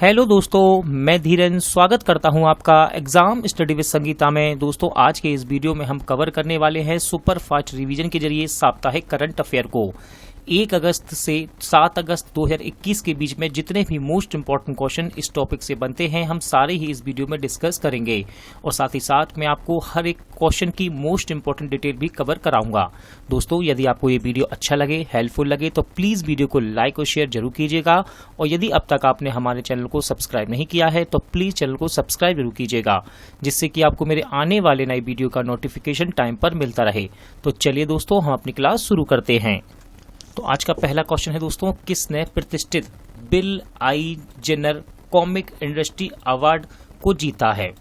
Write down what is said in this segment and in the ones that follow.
Hello दोस्तों, मैं धीरन स्वागत करता हूं आपका एग्जाम स्टडी विद संगीता में। दोस्तों, आज के इस वीडियो में हम कवर करने वाले हैं सुपर फास्ट रिवीजन के जरिए साप्ताहिक करंट अफेयर को। 1 अगस्त से 7 अगस्त 2021 के बीच में जितने भी मोस्ट इंपॉर्टेंट क्वेश्चन इस टॉपिक से बनते हैं, हम सारे ही इस वीडियो में डिस्कस करेंगे और साथ ही साथ मैं आपको हर एक क्वेश्चन की मोस्ट इंपॉर्टेंट डिटेल भी कवर कराऊंगा। दोस्तों, यदि आपको ये वीडियो अच्छा लगे, हेल्पफुल लगे, तो प्लीज वीडियो को लाइक और शेयर जरूर कीजिएगा और यदि अब तक आपने हमारे चैनल को सब्सक्राइब नहीं किया है तो प्लीज चैनल को सब्सक्राइब जरूर कीजिएगा, जिससे कि आपको मेरे आने वाले नए वीडियो का नोटिफिकेशन टाइम पर मिलता रहे। तो चलिए दोस्तों, हम अपनी क्लास शुरू करते हैं। तो आज का पहला क्वेश्चन है दोस्तों, किसने प्रतिष्ठित बिल आइजनर कॉमिक इंडस्ट्री अवार्ड को जीता है?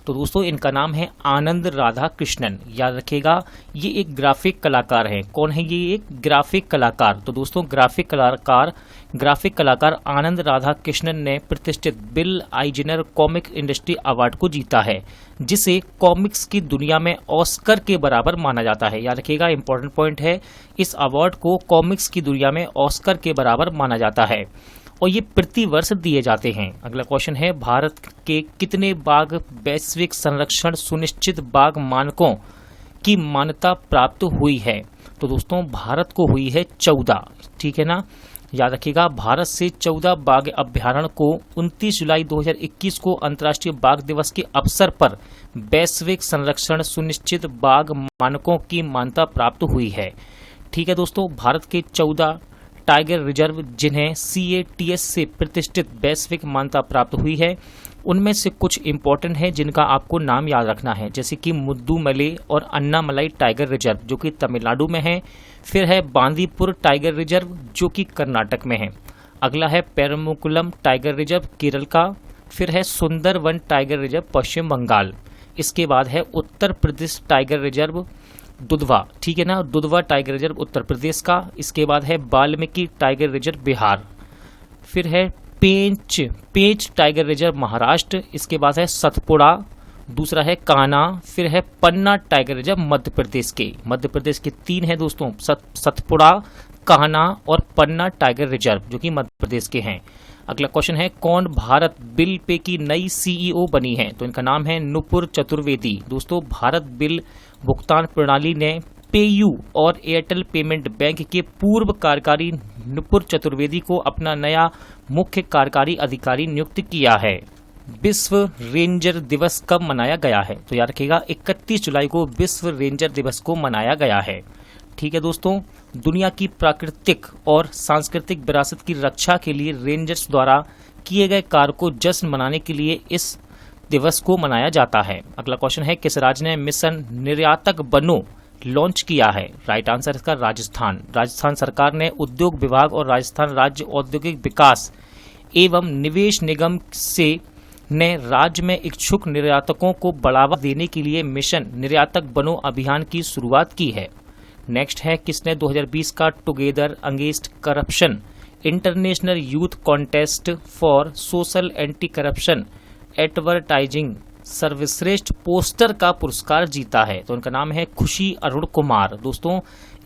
तो दोस्तों, इनका नाम है आनंद राधा कृष्णन। याद रखिएगा, ये एक ग्राफिक कलाकार हैं। कौन है ये? एक ग्राफिक कलाकार। तो दोस्तों, ग्राफिक कलाकार आनंद राधा कृष्णन ने प्रतिष्ठित बिल आइजनर कॉमिक इंडस्ट्री अवार्ड को जीता है, जिसे कॉमिक्स की दुनिया में ऑस्कर के बराबर माना जाता है। याद रखिएगा, इंपॉर्टेंट पॉइंट है, इस अवार्ड को कॉमिक्स की दुनिया में ऑस्कर के बराबर माना जाता है और ये प्रति वर्ष दिए जाते हैं। अगला क्वेश्चन है, भारत के कितने बाघ वैश्विक संरक्षण सुनिश्चित बाघ मानकों की मान्यता प्राप्त हुई है? तो दोस्तों, भारत को हुई है 14। ठीक है ना? याद रखिएगा, भारत से 14 बाघ अभ्यारण्य को 29 जुलाई 2021 को अंतर्राष्ट्रीय बाघ दिवस के अवसर पर वैश्विक संरक्षण सुनिश्चित बाघ मानकों की मान्यता प्राप्त हुई है। ठीक है दोस्तों, भारत के 14 टाइगर रिजर्व जिन्हें CATS से प्रतिष्ठित वैश्विक मान्यता प्राप्त हुई है, उनमें से कुछ इंपॉर्टेंट है जिनका आपको नाम याद रखना है, जैसे कि मुद्दुमलई और अन्नामलाई टाइगर रिजर्व जो कि तमिलनाडु में है। फिर है बांदीपुर टाइगर रिजर्व जो कि कर्नाटक में है। अगला है पेरम्बकुलम टाइगर रिजर्व केरल का। फिर है सुंदरवन टाइगर रिजर्व पश्चिम बंगाल। इसके बाद है उत्तर प्रदेश टाइगर रिजर्व दुधवा। ठीक है ना? दुधवा टाइगर रिजर्व उत्तर प्रदेश का। इसके बाद है वाल्मीकि टाइगर रिजर्व बिहार। फिर है पेंच टाइगर रिजर्व महाराष्ट्र। इसके बाद है सतपुड़ा। दूसरा है कान्हा। फिर है पन्ना टाइगर रिजर्व मध्य प्रदेश के 3 है दोस्तों, सतपुड़ा, कान्हा और पन्ना टाइगर रिजर्व जो कि मध्य प्रदेश के हैं। अगला क्वेश्चन है, कौन भारत बिल पे की नई CEO बनी है? तो इनका नाम है नुपुर चतुर्वेदी। दोस्तों, भारत बिल भुगतान प्रणाली ने पेयू और एयरटेल पेमेंट बैंक के पूर्व कार्यकारी नुपुर चतुर्वेदी को अपना नया मुख्य कार्यकारी अधिकारी नियुक्त किया है। विश्व रेंजर दिवस कब मनाया गया है? तो याद रखिएगा, 31 जुलाई को विश्व रेंजर दिवस को मनाया गया है। ठीक है दोस्तों, दुनिया की प्राकृतिक और सांस्कृतिक विरासत की रक्षा के लिए रेंजर्स द्वारा किए गए कार्य को जश्न मनाने के लिए इस दिवस को मनाया जाता है। अगला क्वेश्चन है, किस राज्य ने मिशन निर्यातक बनो लॉन्च किया है? राइट आंसर इसका राजस्थान सरकार ने उद्योग विभाग और राजस्थान राज्य औद्योगिक विकास एवं निवेश निगम ने राज्य में इच्छुक निर्यातकों को बढ़ावा देने के लिए मिशन निर्यातक बनो अभियान की शुरुआत की है। नेक्स्ट है, किसने 2020 का together against corruption international youth contest for social anti corruption advertising सर्वश्रेष्ठ पोस्टर का पुरस्कार जीता है? तो उनका नाम है खुशी अरुण कुमार। दोस्तों,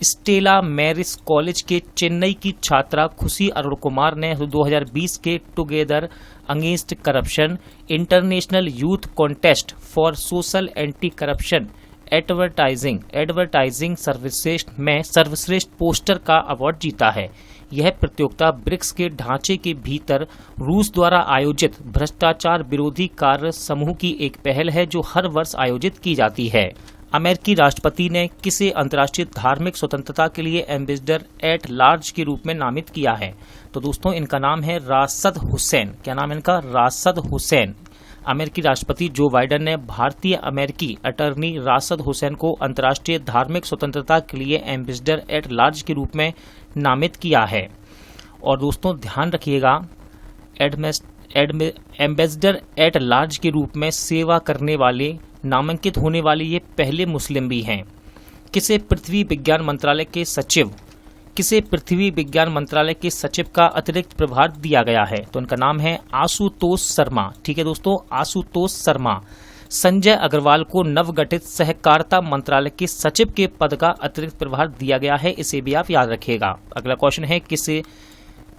स्टेला मैरिस कॉलेज के चेन्नई की छात्रा खुशी अरुण कुमार ने 2020 के together against corruption international youth contest for social anti corruption advertising सर्वश्रेष्ठ पोस्टर का अवार्ड जीता है। यह प्रतियोगिता ब्रिक्स के ढांचे के भीतर रूस द्वारा आयोजित भ्रष्टाचार विरोधी कार्य समूह की एक पहल है जो हर वर्ष आयोजित की जाती है। अमेरिकी राष्ट्रपति ने किसे अंतर्राष्ट्रीय धार्मिक स्वतंत्रता के लिए एम्बेसडर एट लार्ज के रूप में नामित किया है? तो दोस्तों, इनका नाम है राशिद हुसैन। क्या नाम है इनका? राशिद हुसैन। अमेरिकी राष्ट्रपति जो बाइडेन ने भारतीय अमेरिकी अटॉर्नी राशिद हुसैन को अंतर्राष्ट्रीय धार्मिक स्वतंत्रता के लिए एम्बेसडर एट लार्ज के रूप में नामित किया है। और दोस्तों, ध्यान रखिएगा, एम्बेसडर एट लार्ज के रूप में सेवा करने वाले नामांकित होने वाले ये पहले मुस्लिम भी हैं। किसे पृथ्वी विज्ञान मंत्रालय के सचिव का अतिरिक्त प्रभार दिया गया है? तो उनका नाम है आशुतोष शर्मा। ठीक है दोस्तों, आशुतोष शर्मा। संजय अग्रवाल को नवगठित सहकारिता मंत्रालय के सचिव के पद का अतिरिक्त प्रभार दिया गया है, इसे भी आप याद रखिएगा। अगला क्वेश्चन है,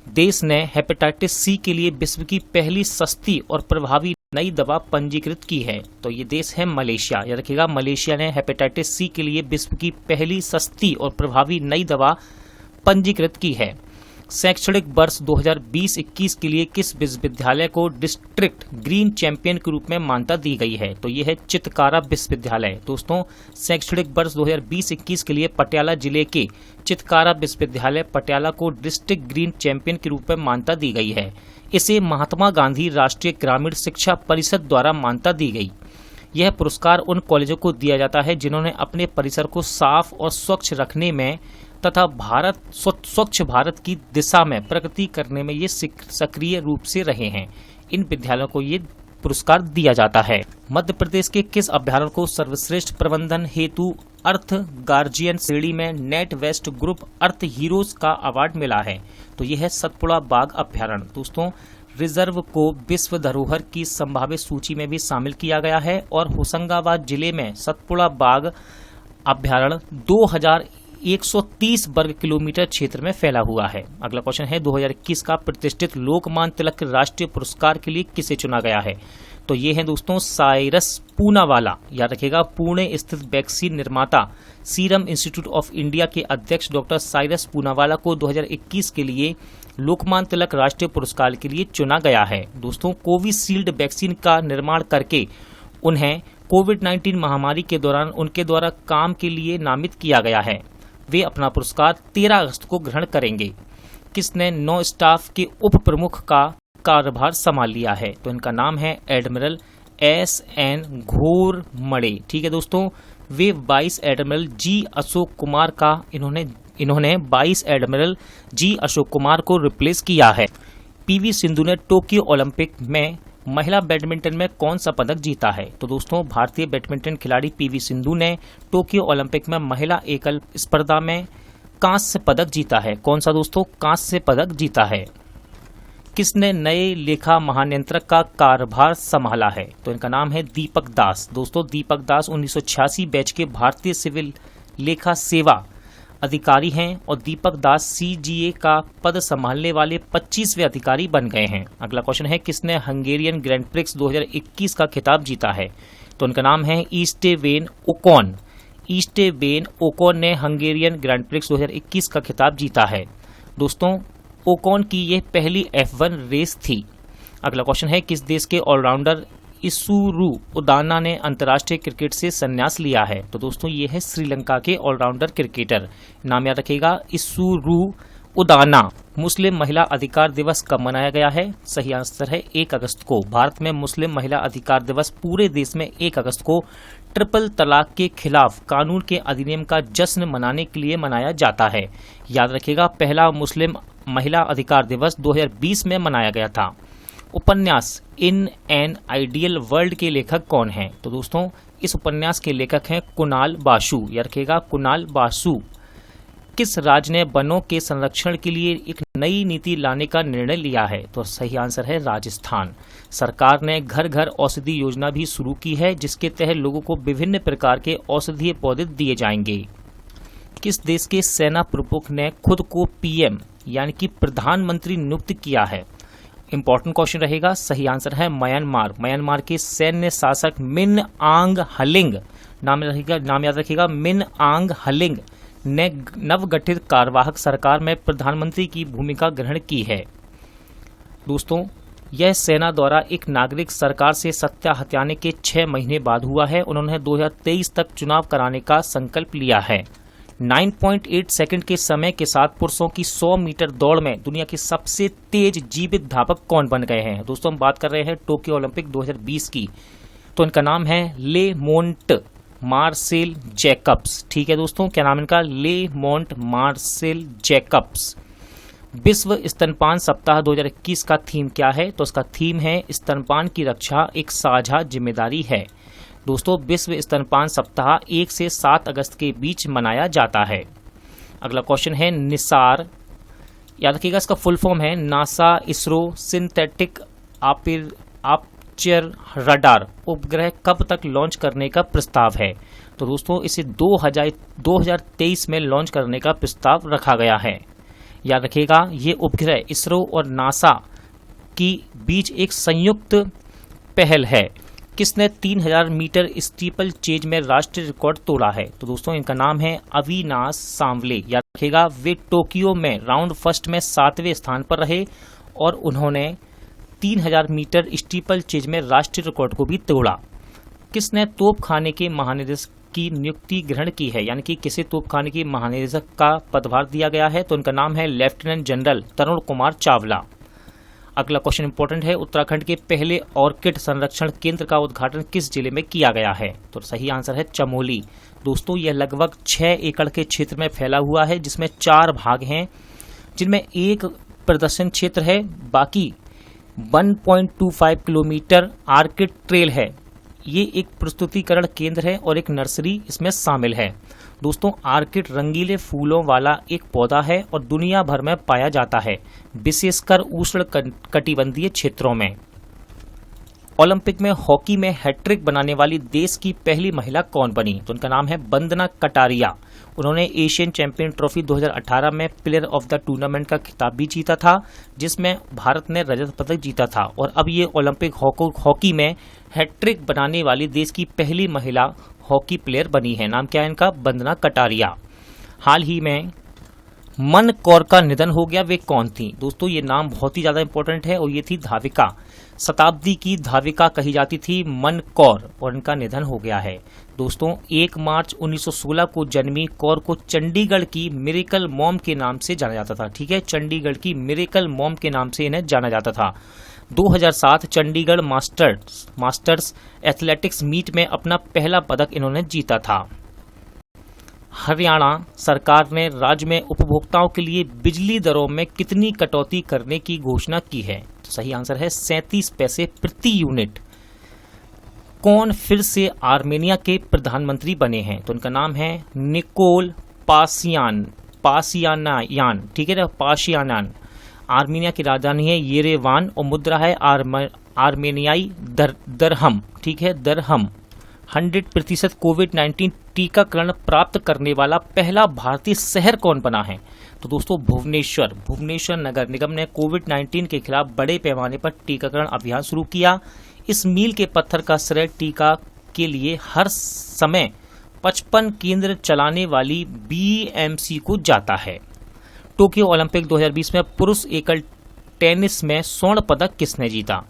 देश ने हेपेटाइटिस सी के लिए विश्व की पहली सस्ती और प्रभावी नई दवा पंजीकृत की है? तो ये देश है मलेशिया। याद रखिएगा, मलेशिया ने हेपेटाइटिस सी के लिए विश्व की पहली सस्ती और प्रभावी नई दवा पंजीकृत की है। शैक्षणिक वर्ष 2020-21 के लिए किस विश्वविद्यालय को डिस्ट्रिक्ट ग्रीन चैंपियन के रूप में मान्यता दी गई है? तो ये है चितकारा विश्वविद्यालय। दोस्तों, शैक्षणिक वर्ष 2020-21 के लिए पटियाला जिले के चितकारा विश्वविद्यालय पटियाला को डिस्ट्रिक्ट ग्रीन चैंपियन के रूप में मान्यता दी गई है। इसे महात्मा गांधी राष्ट्रीय ग्रामीण शिक्षा परिषद द्वारा मान्यता दी गई। यह पुरस्कार उन कॉलेजों को दिया जाता है जिन्होंने अपने परिसर को साफ और स्वच्छ रखने में तथा स्वच्छ भारत की दिशा में प्रगति करने में ये सक्रिय रूप से रहे हैं। इन विद्यालयों को ये पुरस्कार दिया जाता है। मध्य प्रदेश के किस अभ्यारण्य को सर्वश्रेष्ठ प्रबंधन हेतु अर्थ गार्जियन श्रेणी में नेट वेस्ट ग्रुप अर्थ हीरोज का अवार्ड मिला है? तो यह है सतपुड़ा बाघ अभ्यारण्य। दोस्तों, रिजर्व को विश्व धरोहर की संभावित सूची में भी शामिल किया गया है और होशंगाबाद जिले में सतपुड़ा बाघ अभ्यारण्य 2130 वर्ग किलोमीटर क्षेत्र में फैला हुआ है। अगला क्वेश्चन है 2021 का प्रतिष्ठित लोकमान्य तिलक राष्ट्रीय पुरस्कार के लिए किसे चुना गया है? तो ये है दोस्तों साइरस पूनावाला। याद रखिएगा, पुणे स्थित वैक्सीन निर्माता सीरम इंस्टीट्यूट ऑफ इंडिया के अध्यक्ष डॉक्टर साइरस पूनावाला को 2021 के लिए लोकमान्य तिलक राष्ट्रीय पुरस्कार के लिए चुना गया है। दोस्तों, कोविशील्ड वैक्सीन का निर्माण करके उन्हें कोविड-19 महामारी के दौरान उनके द्वारा काम के लिए नामित किया गया है। वे अपना पुरस्कार 13 अगस्त को ग्रहण करेंगे। किसने 9 स्टाफ के उप प्रमुख का कार्यभार संभाल लिया है? तो इनका नाम है एडमिरल SN घोरमड़े। ठीक है दोस्तों, वे 22 एडमिरल जी अशोक कुमार का इन्होंने 22 एडमिरल जी अशोक कुमार को रिप्लेस किया है। PV सिंधु ने टोक्यो ओलंपिक में महिला बैडमिंटन में कौन सा पदक जीता है? तो दोस्तों, भारतीय बैडमिंटन खिलाड़ी PV सिंधु ने टोक्यो ओलंपिक में महिला एकल स्पर्धा में कांस्य पदक जीता है। कौन सा दोस्तों? कांस्य पदक जीता है। किसने नए लेखा महानियंत्रक का कार्यभार संभाला है? तो इनका नाम है दीपक दास। दोस्तों, दीपक दास 1986 बैच के भारतीय सिविल लेखा सेवा अधिकारी हैं और दीपक दास CGA का पद संभालने वाले 25वें अधिकारी बन गए हैं। अगला क्वेश्चन है किसने हंगेरियन ग्रैंड प्रिक्स 2021 का खिताब जीता है? तो उनका नाम है ईस्टेवेन ओकॉन। ईस्टेवेन ओकॉन ने हंगेरियन ग्रैंड प्रिक्स 2021 का खिताब जीता है। दोस्तों, ओकॉन की यह पहली F1 रेस थी। अगला क्वेश्चन है किस देश के ऑलराउंडर इसुरु उदाना ने अंतर्राष्ट्रीय क्रिकेट से संन्यास लिया है? तो दोस्तों, ये है श्रीलंका के ऑलराउंडर क्रिकेटर। नाम याद रखिएगा, इसुरु उदाना। मुस्लिम महिला अधिकार दिवस कब मनाया गया है? सही आंसर है 1 अगस्त को। भारत में मुस्लिम महिला अधिकार दिवस पूरे देश में 1 अगस्त को ट्रिपल तलाक के खिलाफ कानून के अधिनियम का जश्न मनाने के लिए मनाया जाता है। याद रखिएगा, पहला मुस्लिम महिला अधिकार दिवस 2020 में मनाया गया था। उपन्यास इन एन आइडियल वर्ल्ड के लेखक कौन हैं? तो दोस्तों, इस उपन्यास के लेखक हैं कुणाल बासु। याद रखिएगा, कुणाल बासु। किस राज्य ने वनों के संरक्षण के लिए एक नई नीति लाने का निर्णय लिया है? तो सही आंसर है राजस्थान। सरकार ने घर घर औषधि योजना भी शुरू की है, जिसके तहत लोगों को विभिन्न प्रकार के औषधीय पौधे दिए जाएंगे। किस देश के सेना प्रमुख ने खुद को PM यानी कि प्रधानमंत्री नियुक्त किया है? इंपॉर्टेंट क्वेश्चन रहेगा। सही आंसर है म्यांमार। म्यांमार के सैन्य शासक मिन आंग हलिंग, नाम याद रखिएगा, मिन आंग हलिंग ने नवगठित कार्यवाहक सरकार में प्रधानमंत्री की भूमिका ग्रहण की है। दोस्तों, यह सेना द्वारा एक नागरिक सरकार से सत्ता हटाने के 6 महीने बाद हुआ है। उन्होंने 2023 तक चुनाव कराने का संकल्प लिया है। 9.8 सेकंड के समय के साथ पुरुषों की 100 मीटर दौड़ में दुनिया के सबसे तेज जीवित धावक कौन बन गए हैं? दोस्तों, हम बात कर रहे हैं टोक्यो ओलंपिक 2020 की। तो इनका नाम है लेमोंट मार्सेल जैकब्स। ठीक है दोस्तों, क्या नाम इनका? Lemont Marcel Jacobs. विश्व स्तनपान सप्ताह 2021 का थीम क्या है? तो इसका थीम है स्तनपान की रक्षा एक साझा जिम्मेदारी है। दोस्तों, विश्व स्तनपान सप्ताह 1 से 7 अगस्त के बीच मनाया जाता है। अगला क्वेश्चन है निसार। याद रखिएगा, इसका फुल फॉर्म है नासा इसरो सिंथेटिक आपर्चर रडार उपग्रह कब तक लॉन्च करने का प्रस्ताव है? तो दोस्तों, इसे 2023 में लॉन्च करने का प्रस्ताव रखा गया है। याद रखिएगा, ये उपग्रह इसरो और नासा की बीच एक संयुक्त पहल है। किसने 3000 मीटर स्टीपल चेज में राष्ट्रीय रिकॉर्ड तोड़ा है? तो दोस्तों इनका नाम है अविनाश सांवले। याद रखिएगा, वे टोक्यो में राउंड फर्स्ट में 7वें स्थान पर रहे और उन्होंने 3000 मीटर स्टीपल चेज में राष्ट्रीय रिकॉर्ड को भी तोड़ा। किसने तोपखाने के महानिदेशक की नियुक्ति ग्रहण की है, यानी कि किसे तोपखाने के महानिदेशक का पदभार दिया गया है? तो उनका नाम है लेफ्टिनेंट जनरल तरुण कुमार चावला। अगला क्वेश्चन इंपॉर्टेंट है, उत्तराखंड के पहले ऑर्किड संरक्षण केंद्र का उद्घाटन किस जिले में किया गया है? तो सही आंसर है चमोली। दोस्तों यह लगभग 6 एकड़ के क्षेत्र में फैला हुआ है, जिसमें 4 भाग हैं, जिनमें एक प्रदर्शन क्षेत्र है, बाकी 1.25 किलोमीटर आर्किड ट्रेल है। ये एक प्रस्तुतिकरण केंद्र है और एक नर्सरी इसमें शामिल है। दोस्तों आर्किड रंगीले फूलों वाला एक पौधा है और दुनिया भर में पाया जाता है, विशेषकर उष्ण कटिबंधीय क्षेत्रों में। ओलंपिक में हॉकी में हैट्रिक बनाने वाली देश की पहली महिला कौन बनी? तो उनका नाम है वंदना कटारिया। उन्होंने एशियन चैंपियन ट्रॉफी 2018 में प्लेयर ऑफ द टूर्नामेंट का खिताब भी जीता था, जिसमें भारत ने रजत पदक जीता था और अब ये ओलंपिक हॉकी में हैट्रिक बनाने वाली देश की पहली महिला हॉकी प्लेयर बनी है। नाम क्या है इनका? वंदना कटारिया। हाल ही में मन कौर का निधन हो गया, वे कौन थी? दोस्तों ये नाम बहुत ही ज्यादा इंपॉर्टेंट है और ये थी धाविका, शताब्दी की धाविका कही जाती थी मन कौर, और इनका निधन हो गया है। दोस्तों 1 मार्च 1916 को जन्मी कौर को चंडीगढ़ की मिरेकल मॉम के नाम से जाना जाता था। ठीक है, चंडीगढ़ की मिरेकल मॉम के नाम से इन्हें जाना जाता था। 2007 चंडीगढ़ मास्टर्स एथलेटिक्स मीट में अपना पहला पदक इन्होंने जीता था। हरियाणा सरकार ने राज्य में उपभोक्ताओं के लिए बिजली दरों में कितनी कटौती करने की घोषणा की है? तो सही आंसर है 37 पैसे प्रति यूनिट। कौन फिर से आर्मेनिया के प्रधानमंत्री बने हैं? तो उनका नाम है निकोल पाशियानायान। ठीक है ना, पाशियानान। आर्मेनिया की राजधानी है येरेवान और मुद्रा है आर्मेनियाई दरहम। ठीक है, दरहम। 100% कोविड-19 टीकाकरण प्राप्त करने वाला पहला भारतीय शहर कौन बना है? तो दोस्तों भुवनेश्वर नगर निगम ने कोविड-19 के खिलाफ बड़े पैमाने पर टीकाकरण अभियान शुरू किया। इस मील के पत्थर का श्रेय टीका के लिए हर समय 55 केंद्र चलाने वाली BMC को जाता है। टोक्यो ओलंपिक 2020 में पुरुष एकल टेनिस में स्वर्ण पदक किसने जीता?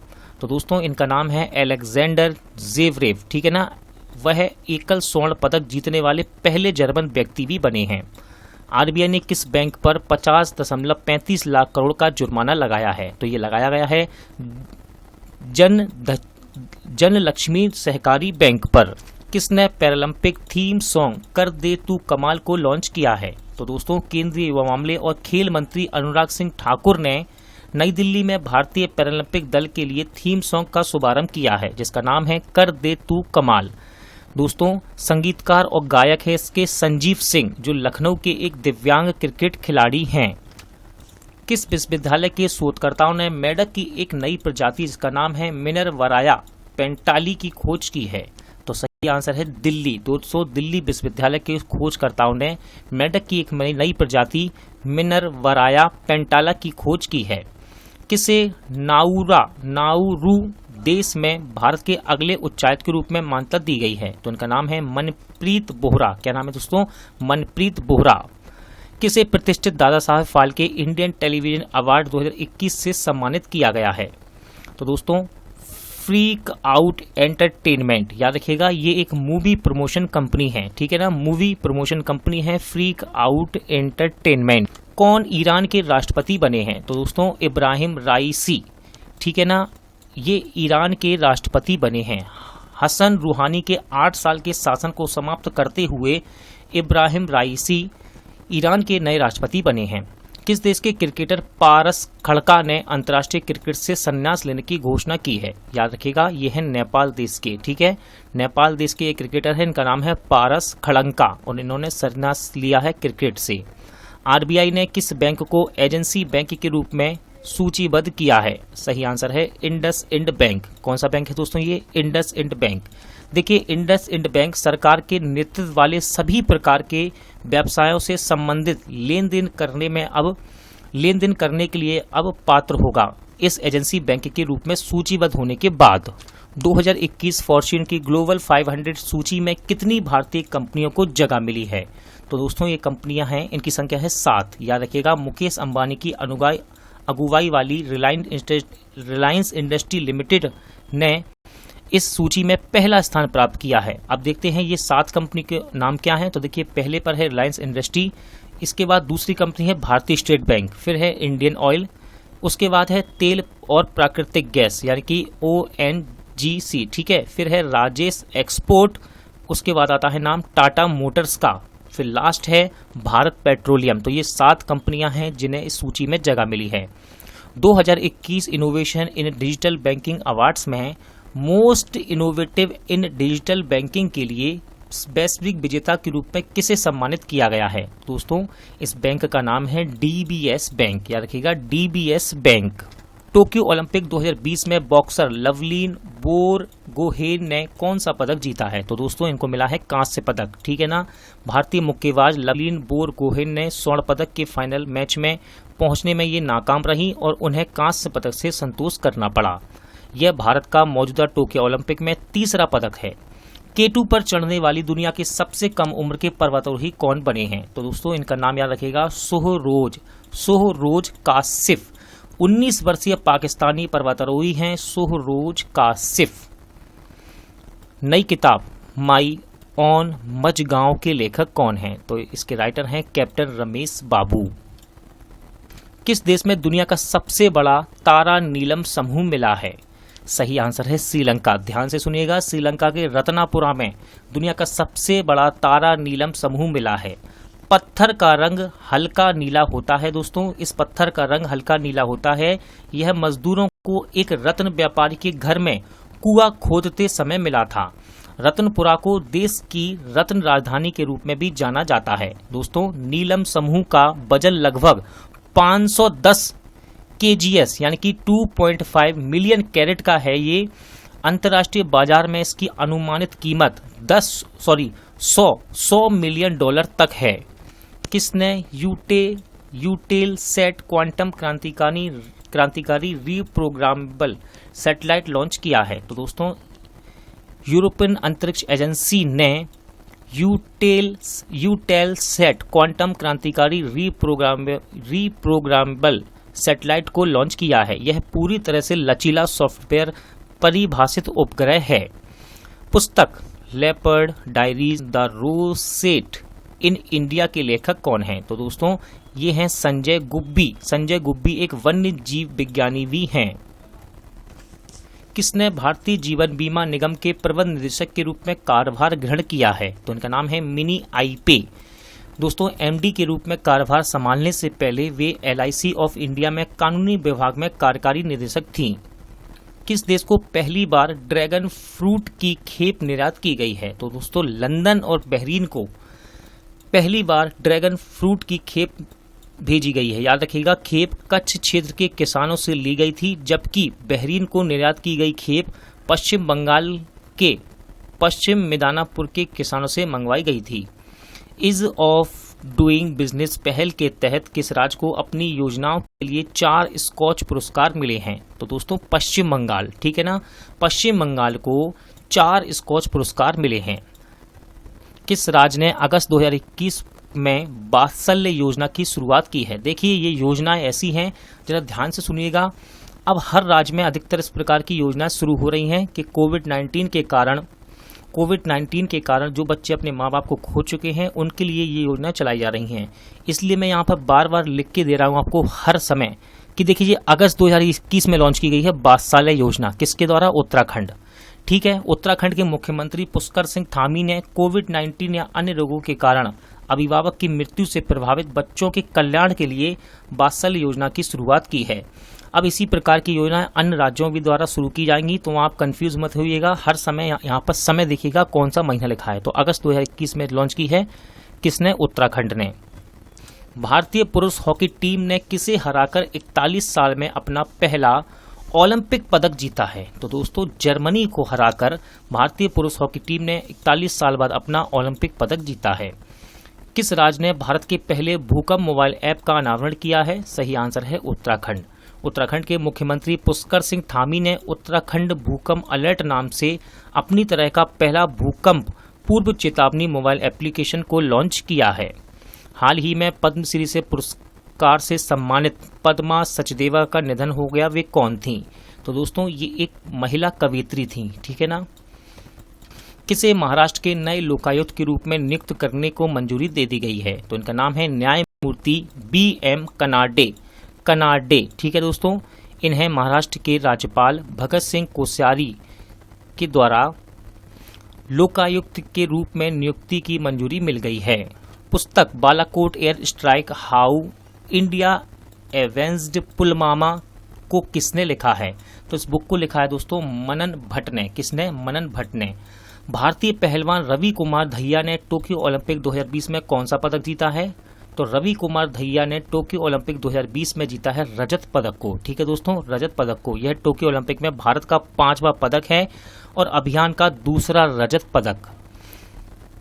तो दोस्तों इनका नाम है अलेक्जेंडर ज़ेवरेव। ठीक है ना, वह एकल स्वर्ण पदक जीतने वाले पहले जर्मन व्यक्ति भी बने हैं। RBI ने किस बैंक पर 50.35 लाख करोड़ का जुर्माना लगाया है? तो ये लगाया गया है जन लक्ष्मी सहकारी बैंक पर। किसने पैरालंपिक थीम सॉन्ग कर दे तू कमाल को लॉन्च किया है? तो दोस्तों केंद्रीय युवा मामले और खेल मंत्री अनुराग सिंह ठाकुर ने नई दिल्ली में भारतीय पैरालंपिक दल के लिए थीम सॉन्ग का शुभारंभ किया है, जिसका नाम है कर दे तू कमाल। दोस्तों संगीतकार और गायक है इसके संजीव सिंह, जो लखनऊ के एक दिव्यांग क्रिकेट खिलाड़ी हैं। किस विश्वविद्यालय के शोधकर्ताओं ने मेढक की एक नई प्रजाति जिसका नाम है मिनरवराया पेंटाली की खोज की है? तो सही आंसर है दिल्ली। दोस्तों दिल्ली विश्वविद्यालय के खोजकर्ताओं ने मेढक की एक नई प्रजाति मिनरवराया पेंटाला की खोज की है। किसे नाउरू देश में भारत के अगले उच्चायुक्त के रूप में मान्यता दी गई है? तो उनका नाम है मनप्रीत बोहरा। क्या नाम है दोस्तों? मनप्रीत बोहरा। किसे प्रतिष्ठित Dada Saheb Phalke Indian television award 2021 से सम्मानित किया गया है? तो दोस्तों फ्रीक आउट एंटरटेनमेंट, याद रखिएगा ये एक मूवी प्रमोशन कंपनी है। ठीक है ना, मूवी प्रमोशन कंपनी है फ्रीक आउट एंटरटेनमेंट। कौन ईरान के राष्ट्रपति बने हैं? तो दोस्तों इब्राहिम राइसी। ठीक है ना, ये ईरान के राष्ट्रपति बने हैं। हसन रूहानी के 8 साल के शासन को समाप्त करते हुए इब्राहिम राइसी ईरान के नए राष्ट्रपति बने हैं। किस देश के क्रिकेटर पारस खड़का ने अंतर्राष्ट्रीय क्रिकेट से संन्यास लेने की घोषणा की है? याद रखिएगा ये है नेपाल देश के। ठीक है, नेपाल देश के एक क्रिकेटर है, इनका नाम है पारस खड़का और इन्होंने संन्यास लिया है क्रिकेट से। RBI ने किस बैंक को एजेंसी बैंक के रूप में सूचीबद्ध किया है? सही आंसर है इंडसइंड बैंक। कौन सा बैंक है दोस्तों? ये इंडसइंड बैंक। देखिए इंडसइंड बैंक सरकार के नेतृत्व वाले सभी प्रकार के व्यवसायों से संबंधित लेन देन करने में अब लेन देन करने के लिए अब पात्र होगा इस एजेंसी बैंक के रूप में सूचीबद्ध होने के बाद। 2021 फॉर्च्यून की ग्लोबल 500 सूची में कितनी भारतीय कंपनियों को जगह मिली है? तो दोस्तों ये कंपनियां हैं, इनकी संख्या है 7। याद रखिएगा, मुकेश अंबानी की अगुवाई वाली रिलायंस इंडस्ट्री लिमिटेड ने इस सूची में पहला स्थान प्राप्त किया है। अब देखते हैं ये 7 कंपनी के नाम क्या हैं। तो देखिए, पहले पर है रिलायंस इंडस्ट्री, इसके बाद दूसरी कंपनी है भारतीय स्टेट बैंक, फिर है इंडियन ऑयल, उसके बाद है तेल और प्राकृतिक गैस यानी कि ONGC, ठीक है, फिर है राजेश एक्सपोर्ट, उसके बाद आता है नाम टाटा मोटर्स का, फिर लास्ट है भारत पेट्रोलियम। तो ये 7 कंपनियां हैं जिन्हें इस सूची में जगह मिली है। 2021 innovation in digital banking awards में most innovative in digital banking के लिए वैश्विक विजेता के रूप में किसे सम्मानित किया गया है? दोस्तों इस बैंक का नाम है DBS बैंक, याद रखिएगा DBS बैंक। टोक्यो ओलंपिक 2020 में बॉक्सर लवलीन बोरगोहेन ने कौन सा पदक जीता है? तो दोस्तों इनको मिला है कांस्य पदक, ठीक है ना। भारतीय मुक्केबाज लवलीन बोरगोहेन ने स्वर्ण पदक के फाइनल मैच में पहुंचने में ये नाकाम रही और उन्हें कांस्य पदक से संतोष करना पड़ा। यह भारत का मौजूदा टोक्यो ओलंपिक में तीसरा पदक है। K2 पर चढ़ने वाली दुनिया के सबसे कम उम्र के पर्वतारोही कौन बने हैं? तो दोस्तों इनका नाम याद रखिएगा, सोहरोज कासिफ। 19 वर्षीय पाकिस्तानी पर्वतारोही हैं सोहरोज कासिफ। नई किताब माई ऑन मजगांव के लेखक कौन हैं? तो इसके राइटर हैं कैप्टन रमेश बाबू। किस देश में दुनिया का सबसे बड़ा तारा नीलम समूह मिला है? सही आंसर है श्रीलंका। ध्यान से सुनिएगा, श्रीलंका के रत्नापुरा में दुनिया का सबसे बड़ा तारा नीलम समूह मिला है। पत्थर का रंग हल्का नीला होता है। दोस्तों इस पत्थर का रंग हल्का नीला होता है। यह मजदूरों को एक रत्न व्यापारी के घर में कुआं खोदते समय मिला था। रत्नपुरा को देश की रत्न राजधानी के रूप में भी जाना जाता है। दोस्तों नीलम समूह का वजन लगभग 510 kgs यानी कि 2.5 मिलियन कैरेट का है। ये अंतर्राष्ट्रीय बाजार में इसकी अनुमानित कीमत 100 मिलियन डॉलर तक है। किसने यूटेल सेट क्वांटम क्रांतिकारी रीप्रोग्रामेबल सैटेलाइट लॉन्च किया है? तो दोस्तों यूरोपियन अंतरिक्ष एजेंसी ने यूटेल सेट क्वांटम क्रांतिकारी रीप्रोग्रामेबल सैटेलाइट को लॉन्च किया है। यह पूरी तरह से लचीला सॉफ्टवेयर परिभाषित उपग्रह है। पुस्तक leopard diaries the rosette in India के लेखक कौन हैं? तो दोस्तों ये हैं संजय गुब्बी। संजय गुब्बी एक वन्य जीव विज्ञानी भी हैं। किसने भारतीय जीवन बीमा निगम के प्रबंध निदेशक के रूप में कार्यभार ग्रहण किया है? तो इनका नाम है मिनी आईपे। दोस्तों MD के रूप में कार्यभार संभालने से पहले वे LIC ऑफ इंडिया में कानूनी विभाग में कार्यकारी निदेशक थीं। किस देश को पहली बार ड्रैगन फ्रूट की खेप निर्यात की गई है? तो दोस्तों लंदन और बहरीन को पहली बार ड्रैगन फ्रूट की खेप भेजी गई है। याद रखिएगा, खेप कच्छ क्षेत्र के किसानों से ली गई थी, जबकि बहरीन को निर्यात की गई खेप पश्चिम बंगाल के पश्चिम मिदनापुर के किसानों से मंगवाई गई थी। इज ऑफ डूइंग बिजनेस पहल के तहत किस राज्य को अपनी योजनाओं के लिए 4 स्कॉच पुरस्कार मिले हैं? तो दोस्तों पश्चिम बंगाल, ठीक है ना, पश्चिम बंगाल को 4 स्कॉच पुरस्कार मिले हैं। किस राज्य ने अगस्त 2021 में वात्सल्य योजना की शुरुआत की है? देखिए ये योजनाएं ऐसी हैं, जरा ध्यान से सुनिएगा। अब हर राज्य में अधिकतर इस प्रकार की योजनाएं शुरू हो रही हैं कि कोविड-19 के कारण जो बच्चे अपने माँ बाप को खो चुके हैं उनके लिए ये योजना चलाई जा रही हैं। इसलिए मैं यहाँ पर बार बार लिख के दे रहा हूँ आपको हर समय कि देखिए अगस्त 2021 में लॉन्च की गई है वात्सल्य योजना। किसके द्वारा? उत्तराखंड, ठीक है। उत्तराखंड के मुख्यमंत्री पुष्कर सिंह धामी ने कोविड-19 या अन्य रोगों के कारण अभिभावक की मृत्यु से प्रभावित बच्चों के कल्याण के लिए वात्सल्य योजना की शुरुआत की है। अब इसी प्रकार की योजनाएं अन्य राज्यों भी द्वारा शुरू की जाएंगी, तो आप कंफ्यूज मत होइएगा। हर समय यहाँ पर समय देखिएगा कौन सा महीना लिखा है। तो अगस्त 2021 में लॉन्च की है। किसने? उत्तराखंड ने। भारतीय पुरुष हॉकी टीम ने किसे हराकर 41 साल में अपना पहला ओलंपिक पदक जीता है? तो दोस्तों जर्मनी को हराकर भारतीय पुरुष हॉकी टीम ने 41 साल बाद अपना ओलंपिक पदक जीता है। किस राज्य ने भारत के पहले भूकंप मोबाइल ऐप का अनावरण किया है? सही आंसर है उत्तराखंड। उत्तराखंड के मुख्यमंत्री पुष्कर सिंह धामी ने उत्तराखंड भूकंप अलर्ट नाम से अपनी तरह का पहला भूकंप पूर्व चेतावनी मोबाइल एप्लीकेशन को लॉन्च किया है। हाल ही में पद्मश्री से पुरस्कार से सम्मानित पद्मा सचदेवा का निधन हो गया। वे कौन थी? तो दोस्तों ये एक महिला कवयित्री थी, ठीक है ना। किसे महाराष्ट्र के नए लोकायुक्त के रूप में नियुक्त करने को मंजूरी दे दी गई है? तो इनका नाम है न्यायमूर्ति BM कनाडे, ठीक है दोस्तों। इन्हें महाराष्ट्र के राज्यपाल भगत सिंह कोश्यारी के द्वारा लोकायुक्त के रूप में नियुक्ति की मंजूरी मिल गई है। पुस्तक Balakot air strike how India एवेंज्ड Pulwama को किसने लिखा है? तो इस बुक को लिखा है दोस्तों मनन भट्ट ने। किसने? मनन भट्ट ने। भारतीय पहलवान रवि कुमार दहिया ने टोक्यो ओलंपिक 2020 में कौन सा पदक जीता है? तो रवि कुमार दहिया ने टोक्यो ओलंपिक 2020 में जीता है रजत पदक को, ठीक है दोस्तों, रजत पदक को। यह टोक्यो ओलंपिक में भारत का 5वां पदक है और अभियान का दूसरा रजत पदक।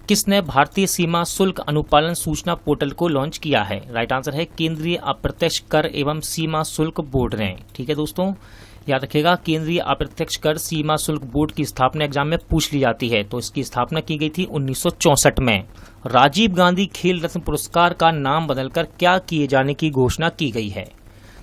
किसने भारतीय सीमा शुल्क अनुपालन सूचना पोर्टल को लॉन्च किया है? राइट आंसर है केंद्रीय अप्रत्यक्ष कर एवं सीमा शुल्क बोर्ड ने, ठीक है दोस्तों। याद रखिएगा, केंद्रीय अप्रत्यक्ष कर सीमा शुल्क बोर्ड की स्थापना एग्जाम में पूछ ली जाती है। तो इसकी स्थापना की गई थी 1964 में। राजीव गांधी खेल रत्न पुरस्कार का नाम बदलकर क्या किए जाने की घोषणा की गई है?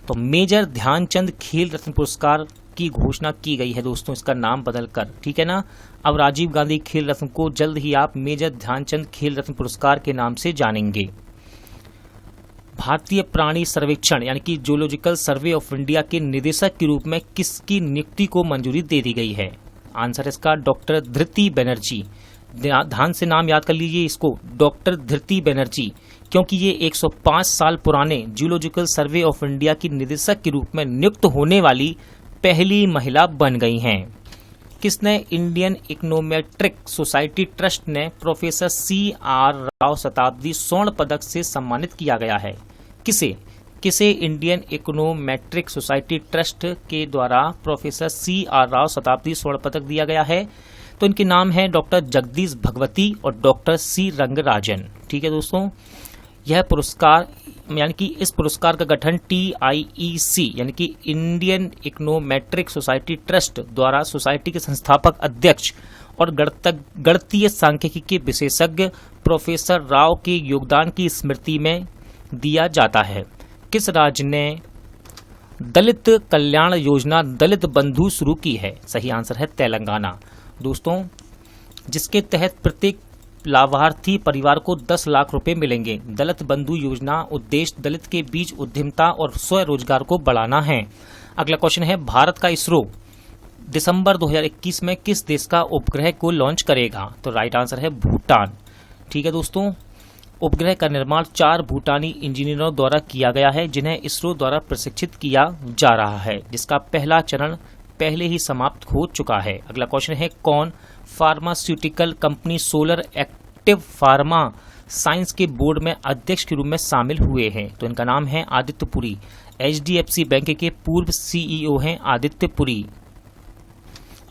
तो मेजर ध्यानचंद खेल रत्न पुरस्कार की घोषणा की गई है दोस्तों, इसका नाम बदलकर, ठीक है ना। अब राजीव गांधी खेल रत्न को जल्द ही आप मेजर ध्यानचंद खेल रत्न पुरस्कार के नाम से जानेंगे। भारतीय प्राणी सर्वेक्षण यानी कि जूलॉजिकल सर्वे ऑफ इंडिया के निदेशक के रूप में किसकी नियुक्ति को मंजूरी दे दी गई है? आंसर इसका डॉक्टर धृति बनर्जी। ध्यान से नाम याद कर लीजिए इसको, डॉक्टर धृति बनर्जी, क्योंकि ये 105 साल पुराने जूलॉजिकल सर्वे ऑफ इंडिया की निदेशक के रूप में नियुक्त होने वाली पहली महिला बन गई हैं। किसने इंडियन इकोनोमेट्रिक सोसाइटी ट्रस्ट ने प्रोफेसर CR राव शताब्दी स्वर्ण पदक से सम्मानित किया गया है? किसे इंडियन इकोनोमेट्रिक सोसाइटी ट्रस्ट के द्वारा प्रोफेसर CR राव शताब्दी स्वर्ण पदक दिया गया है? तो इनके नाम है डॉक्टर जगदीश भगवती और डॉक्टर C रंगराजन, ठीक है दोस्तों। यह पुरस्कार यानी कि इस पुरस्कार का गठन TIEC यानी कि इंडियन इकोनोमेट्रिक सोसाइटी ट्रस्ट द्वारा सोसाइटी के संस्थापक अध्यक्ष और गणितीय सांख्यिकी के विशेषज्ञ प्रोफेसर राव के योगदान की स्मृति में दिया जाता है। किस राज्य ने दलित कल्याण योजना दलित बंधु शुरू की है? सही आंसर है तेलंगाना दोस्तों, जिसके तहत प्रत्येक लाभार्थी परिवार को 10 लाख रुपए मिलेंगे। दलित बंधु योजना उद्देश्य दलित के बीच उद्यमिता और स्वरोजगार को बढ़ाना है। अगला क्वेश्चन है, भारत का इसरो दिसंबर 2021 में किस देश का उपग्रह को लॉन्च करेगा? तो राइट आंसर है भूटान, ठीक है दोस्तों। उपग्रह का निर्माण 4 भूटानी इंजीनियरों द्वारा किया गया है, जिन्हें इसरो द्वारा प्रशिक्षित किया जा रहा है, जिसका पहला चरण पहले ही समाप्त हो चुका है। अगला क्वेश्चन है, कौन pharmaceutical company solar active pharma science के बोर्ड में अध्यक्ष के रूप में शामिल हुए हैं? तो इनका नाम है आदित्य पुरी। HDFC बैंक के पूर्व CEO हैं आदित्य पुरी।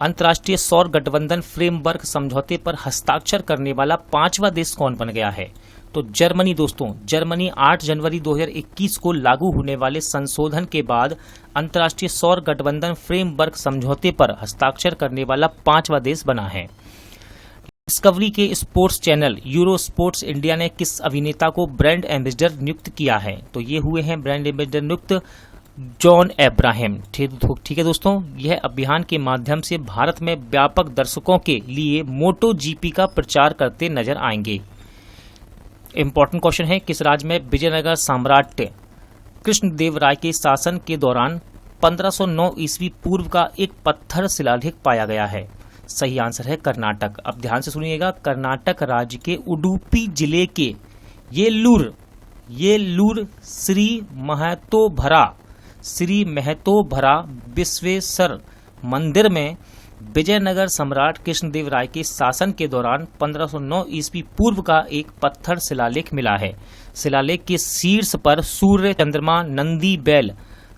अंतर्राष्ट्रीय सौर गठबंधन फ्रेमवर्क समझौते पर हस्ताक्षर करने वाला 5वां देश कौन बन गया है? तो जर्मनी दोस्तों। जर्मनी 8 जनवरी 2021 को लागू होने वाले संशोधन के बाद अंतर्राष्ट्रीय सौर गठबंधन फ्रेमवर्क समझौते पर हस्ताक्षर करने वाला 5वां देश बना है। डिस्कवरी के sports channel euro sports India ने किस अभिनेता को ब्रांड एम्बेसडर नियुक्त किया है? तो ये हुए हैं ब्रांड एम्बेसडर नियुक्त जॉन अब्राहम, ठीक है दोस्तों। यह अभियान के माध्यम से भारत में व्यापक दर्शकों के लिए मोटो GP का प्रचार करते नजर आएंगे। इंपॉर्टेंट क्वेश्चन है, किस राज्य में विजयनगर साम्राट कृष्णदेव राय के शासन के दौरान 1509 ईस्वी पूर्व का एक पत्थर शिलालेख पाया गया है? सही आंसर है कर्नाटक। अब ध्यान से सुनिएगा, कर्नाटक राज्य के उडुपी जिले के येल्लूर श्री महतो भरा विश्वेश्वर मंदिर में विजयनगर सम्राट कृष्णदेव राय के शासन के दौरान 1509 ईस्वी पूर्व का एक पत्थर शिलालेख मिला है। शिलालेख के शीर्ष पर सूर्य, चंद्रमा, नंदी बैल,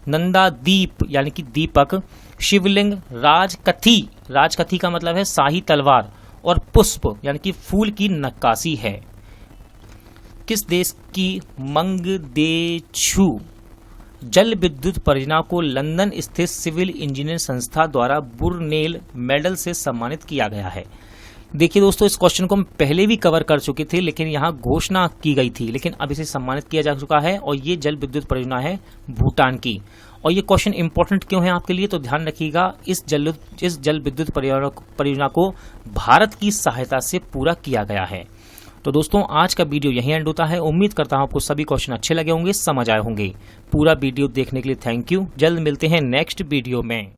नंदादीप यानी कि दीपक, शिवलिंग, राजकथी का मतलब है शाही तलवार, और पुष्प यानी कि फूल की नक्काशी है। किस देश की मंगदेछू जल विद्युत परियोजना को लंदन स्थित सिविल इंजीनियर संस्था द्वारा बुरनेल मेडल से सम्मानित किया गया है? देखिए दोस्तों, इस क्वेश्चन को हम पहले भी कवर कर चुके थे, लेकिन यहाँ घोषणा की गई थी, लेकिन अब इसे सम्मानित किया जा चुका है और ये जल विद्युत परियोजना है भूटान की। और ये क्वेश्चन इंपॉर्टेंट क्यों है आपके लिए, तो ध्यान रखिएगा, इस जल विद्युत परियोजना को भारत की सहायता से पूरा किया गया है। तो दोस्तों, आज का वीडियो यहीं एंड होता है। उम्मीद करता हूं आपको सभी क्वेश्चन अच्छे लगे होंगे, समझ आए होंगे। पूरा वीडियो देखने के लिए थैंक यू। जल्द मिलते हैं नेक्स्ट वीडियो में।